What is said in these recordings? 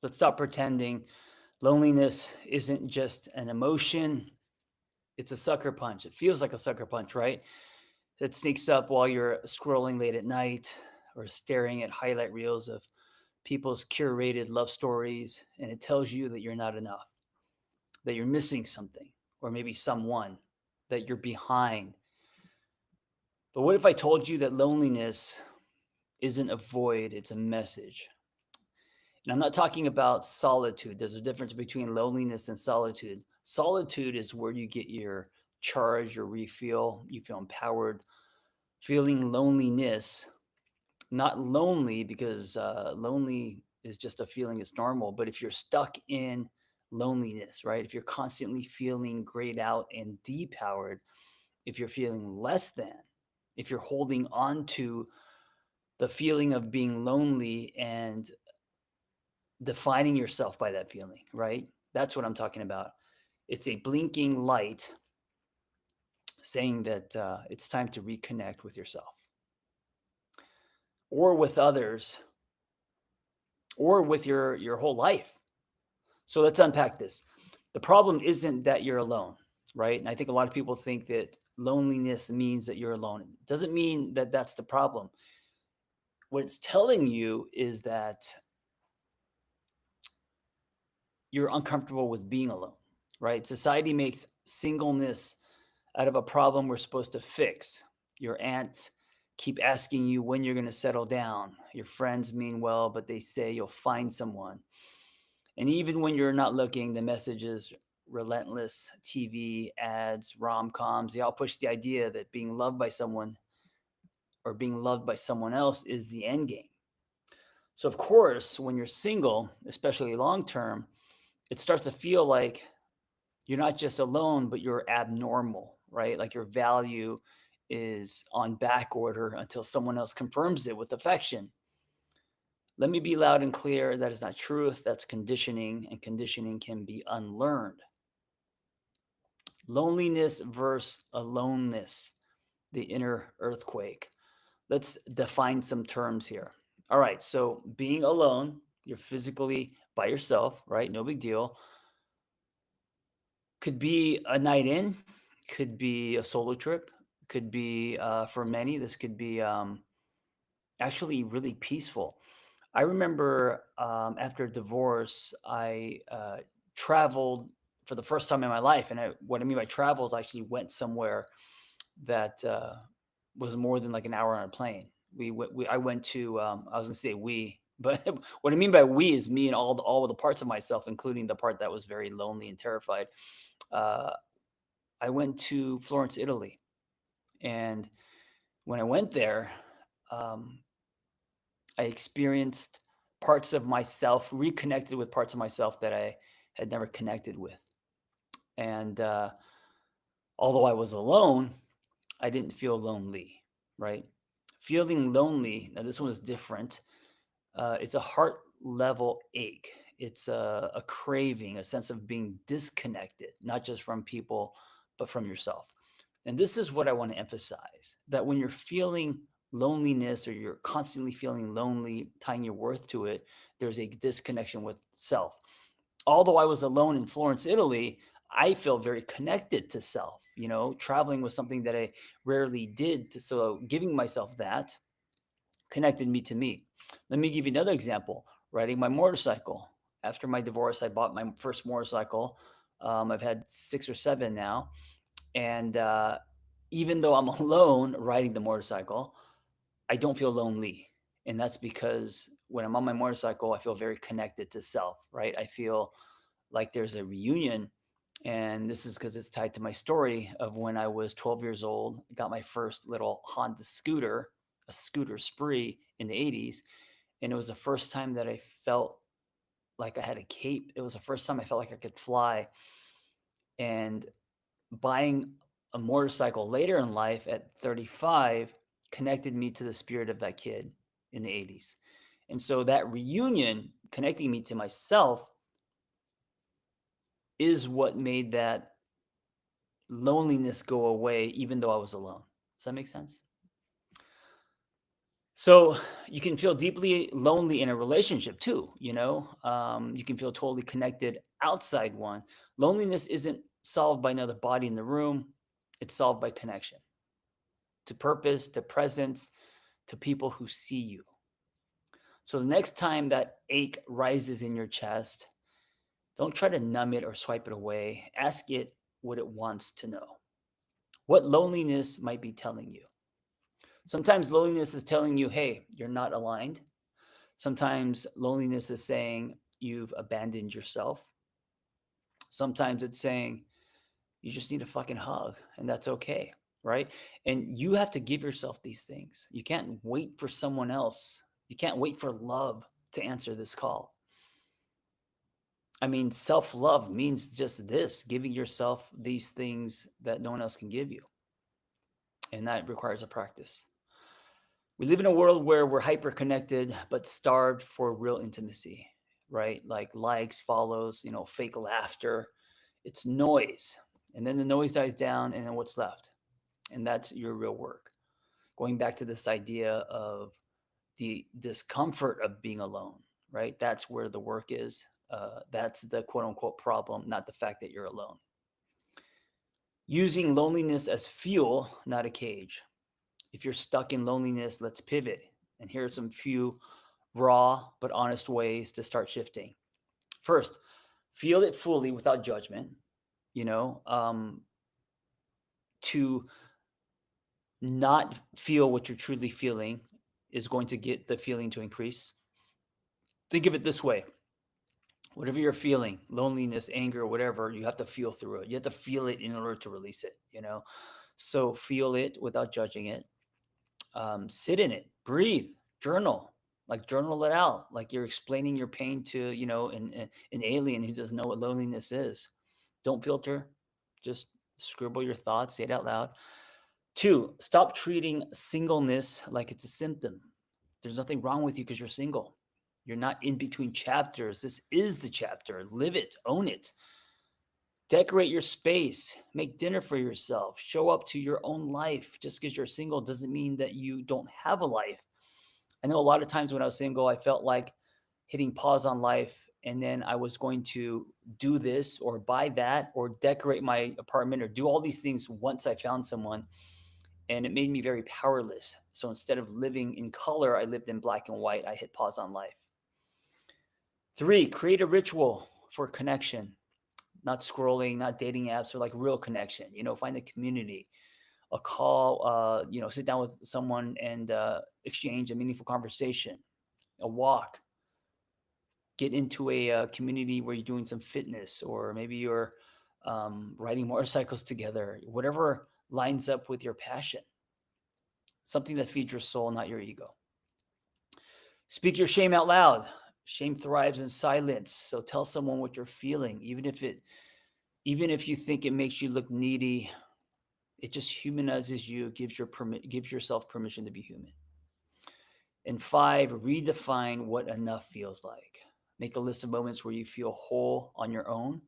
Let's stop pretending loneliness isn't just an emotion, it's a sucker punch. It feels like a sucker punch, right? That sneaks up while you're scrolling late at night or staring at highlight reels of people's curated love stories, and it tells you that you're not enough, that you're missing something, or maybe someone, that you're behind. But what if I told you that loneliness isn't a void, it's a message? And I'm not talking about solitude. There's a difference between loneliness and solitude. Solitude is where you get your charge, your refuel, you feel empowered. Feeling loneliness, not lonely because lonely is just a feeling, it's normal. But if you're stuck in loneliness, right? If you're constantly feeling grayed out and depowered, if you're feeling less than, if you're holding on to the feeling of being lonely and defining yourself by that feeling, right? That's what I'm talking about. It's a blinking light saying that it's time to reconnect with yourself or with others or with your whole life. So let's unpack this. The problem isn't that you're alone, right? And I think a lot of people think that loneliness means that you're alone. It doesn't mean that that's the problem. What it's telling you is that you're uncomfortable with being alone, right? Society makes singleness out of a problem we're supposed to fix. Your aunts keep asking you when you're going to settle down. Your friends mean well, but they say you'll find someone. And even when you're not looking, the messages, relentless TV ads, rom coms, they all push the idea that being loved by someone or being loved by someone else is the end game. So, of course, when you're single, especially long term, it starts to feel like you're not just alone, but you're abnormal, right? Like your value is on back order until someone else confirms it with affection. Let me be loud and clear. That is not truth. That's conditioning, and conditioning can be unlearned. Loneliness versus aloneness, the inner earthquake. Let's define some terms here. All right. So, being alone, you're physically by yourself, right? No big deal. Could be a night in, could be a solo trip, could be for many, this could be actually really peaceful. I remember after divorce, I traveled for the first time in my life. And what I mean by travel is I actually went somewhere that was more than like an hour on a plane. I went to, I was going to say we, but what I mean by we is me and all of the parts of myself, including the part that was very lonely and terrified. Uh, I went to Florence, Italy, and when I went there, um, I experienced parts of myself, reconnected with parts of myself that I had never connected with. And although I was alone, I didn't feel lonely, right? Feeling lonely, now this one is different. It's a heart level ache. It's a craving, a sense of being disconnected, not just from people, but from yourself. And this is what I want to emphasize, that when you're feeling loneliness or you're constantly feeling lonely, tying your worth to it, there's a disconnection with self. Although I was alone in Florence, Italy, I feel very connected to self. You know, traveling was something that I rarely did. So giving myself that connected me to me. Let me give you another example. Riding my motorcycle. After my divorce, I bought my first motorcycle. I've had six or seven now. And even though I'm alone riding the motorcycle, I don't feel lonely. And that's because when I'm on my motorcycle, I feel very connected to self, right? I feel like there's a reunion. And this is because it's tied to my story of when I was 12 years old, got my first little Honda scooter, a scooter spree in the 80s. And it was the first time that I felt like I had a cape. It was the first time I felt like I could fly. And buying a motorcycle later in life at 35 connected me to the spirit of that kid in the 80s. And so that reunion connecting me to myself is what made that loneliness go away, even though I was alone. Does that make sense? So you can feel deeply lonely in a relationship too. You can feel totally connected outside one. Loneliness isn't solved by another body in the room. It's solved by connection to purpose, to presence, to people who see you. So the next time that ache rises in your chest, don't try to numb it or swipe it away. Ask it what it wants to know. What loneliness might be telling you. Sometimes loneliness is telling you, hey, you're not aligned. Sometimes loneliness is saying you've abandoned yourself. Sometimes it's saying you just need a fucking hug, and that's okay, right? And you have to give yourself these things. You can't wait for someone else. You can't wait for love to answer this call. I mean, self love means just this, giving yourself these things that no one else can give you. And that requires a practice. We live in a world where we're hyper connected, but starved for real intimacy, right? Like likes, follows, fake laughter. It's noise. And then the noise dies down, and then what's left? And that's your real work. Going back to this idea of the discomfort of being alone, right? That's where the work is. That's the quote unquote problem, not the fact that you're alone. Using loneliness as fuel, not a cage. If you're stuck in loneliness, let's pivot. And here are some few raw but honest ways to start shifting. First, feel it fully without judgment. You know, to not feel what you're truly feeling is going to get the feeling to increase. Think of it this way: whatever you're feeling, loneliness, anger, whatever, you have to feel through it. You have to feel it in order to release it. So feel it without judging it. Sit in it, breathe, journal, like journal it out, like you're explaining your pain to an alien who doesn't know what loneliness is. Don't filter, just scribble your thoughts, say it out loud. Two, stop treating singleness like it's a symptom. There's nothing wrong with you because you're single. You're not in between chapters. This is the chapter. Live it, own it. Decorate your space, make dinner for yourself, show up to your own life. Just because you're single doesn't mean that you don't have a life. I know a lot of times when I was single, I felt like hitting pause on life, and then I was going to do this or buy that or decorate my apartment or do all these things once I found someone. And it made me very powerless. So instead of living in color, I lived in black and white. I hit pause on life. Three, create a ritual for connection, not scrolling, not dating apps, or like real connection. Find a community, a call, sit down with someone and exchange a meaningful conversation, a walk, get into a community where you're doing some fitness, or maybe you're riding motorcycles together, whatever lines up with your passion, something that feeds your soul, not your ego. Speak your shame out loud. Shame thrives in silence. So tell someone what you're feeling, even if you think it makes you look needy. It just humanizes you, gives yourself permission to be human. And five, redefine what enough feels like. Make a list of moments where you feel whole on your own,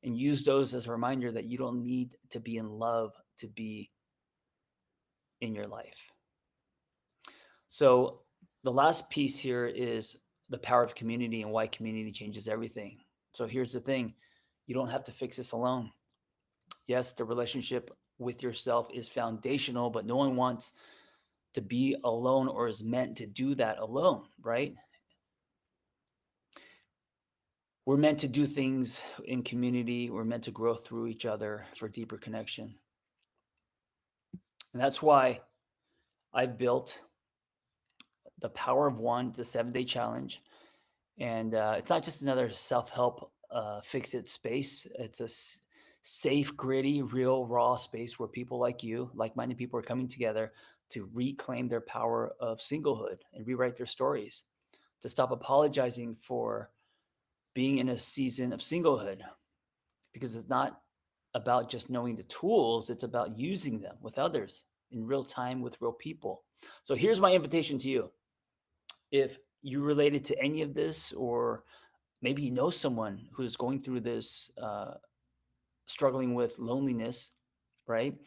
and use those as a reminder that you don't need to be in love to be in your life. So the last piece here is the power of community and why community changes everything. So here's the thing: you don't have to fix this alone. Yes, the relationship with yourself is foundational, but no one wants to be alone or is meant to do that alone, right? We're meant to do things in community. We're meant to grow through each other for deeper connection. And that's why I've built the Power of One, it's a 7-day challenge. And it's not just another self help fix it space. It's a safe, gritty, real, raw space where people like you, like minded people, are coming together to reclaim their power of singlehood and rewrite their stories, to stop apologizing for being in a season of singlehood, because it's not about just knowing the tools, it's about using them with others in real time with real people. So here's my invitation to you. If you related to any of this, or maybe you know someone who's going through this, struggling with loneliness, right?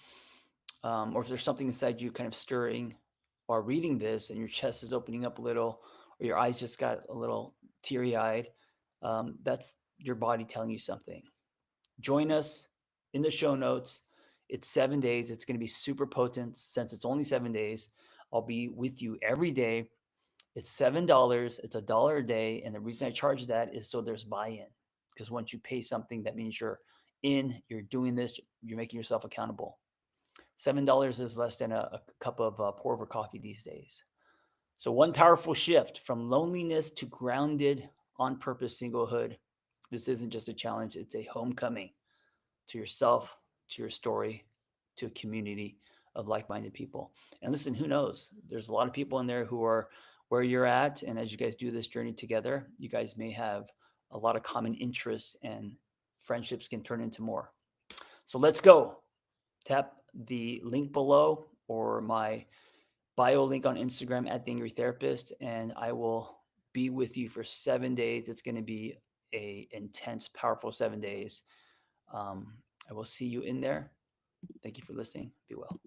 Or if there's something inside you kind of stirring, while reading this and your chest is opening up a little, or your eyes just got a little teary eyed, that's your body telling you something. Join us in the show notes. It's 7 days. It's going to be super potent since it's only 7 days. I'll be with you every day. It's $7. It's $1 a day. And the reason I charge that is so there's buy in. Because once you pay something, that means you're in, you're doing this, you're making yourself accountable. $7 is less than a cup of pour over coffee these days. So, one powerful shift from loneliness to grounded, on purpose singlehood. This isn't just a challenge, it's a homecoming to yourself, to your story, to a community of like minded people. And listen, who knows? There's a lot of people in there who are where you're at. And as you guys do this journey together, you guys may have a lot of common interests and friendships can turn into more. So let's go. Tap the link below or my bio link on Instagram at the Angry Therapist, and I will be with you for 7 days. It's going to be a intense, powerful 7 days. I will see you in there. Thank you for listening. Be well.